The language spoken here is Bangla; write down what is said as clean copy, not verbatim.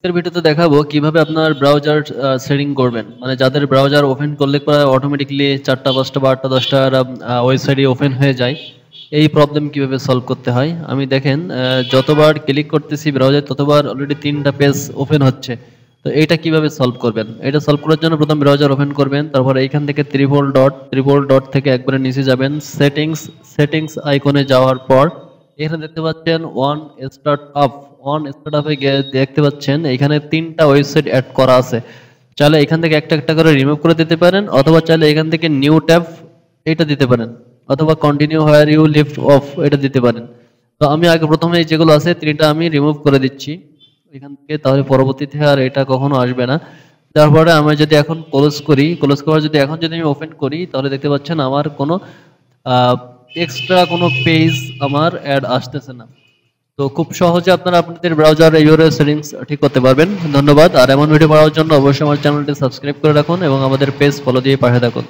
এর ভিডিওতে দেখাবো কিভাবে আপনার ব্রাউজার সেটিং করবেন, মানে যাদের ব্রাউজার ওপেন করলে পরে অটোমেটিকলি 4টা 5টা বা 8টা 10টা ওয়েবসাইটই ওপেন হয়ে যায়। এই প্রবলেম কিভাবে সলভ করতে হয় আমি দেখেন, যতবার ক্লিক করতেছি ব্রাউজার ততবার অলরেডি 3টা পেজ ওপেন হচ্ছে। তো এটা কিভাবে সলভ করবেন? এটা সলভ করার জন্য প্রথম ব্রাউজার ওপেন করবেন, তারপর এইখান থেকে ত্রিপল ডট থেকে একবারে নিচে যাবেন, সেটিংস আইকনে যাওয়ার পর এখানে দেখতে পাচ্ছেন ওয়ান স্টার্ট আপে গিয়ে দেখতে পাচ্ছেন এখানে 3টা ওয়েবসাইট অ্যাড করা আছে। চাইলে এখান থেকে একটা একটা করে রিমুভ করে দিতে পারেন, অথবা চাইলে এখান থেকে নিউ ট্যাব এটা দিতে পারেন, অথবা continue where you left off এটা দিতে পারেন। তো আমি আগে প্রথমে যেগুলো আছে 3টা আমি রিমুভ করে দিচ্ছি এখান থেকে, তাহলে পরবর্তীতে আর এটা কখনো আসবে না। তারপরে আমি যদি এখন ক্লোজ করার যদি এখন যদি আমি ওপেন করি তাহলে দেখতে পাচ্ছেন আমার কোনো এক্সট্রা কোনো পেজ আমার অ্যাড আসতেছে না। তো খুব সহজে আপনারা আপনাদের ব্রাউজার এইভাবে সেটিংস ঠিক করতে পারবেন। ধন্যবাদ। আর এমন ভিডিও পাওয়ার জন্য অবশ্যই আমার চ্যানেলটি সাবস্ক্রাইব করে রাখুন এবং আমাদের পেজ ফলো দিয়ে পাশে থাকুন।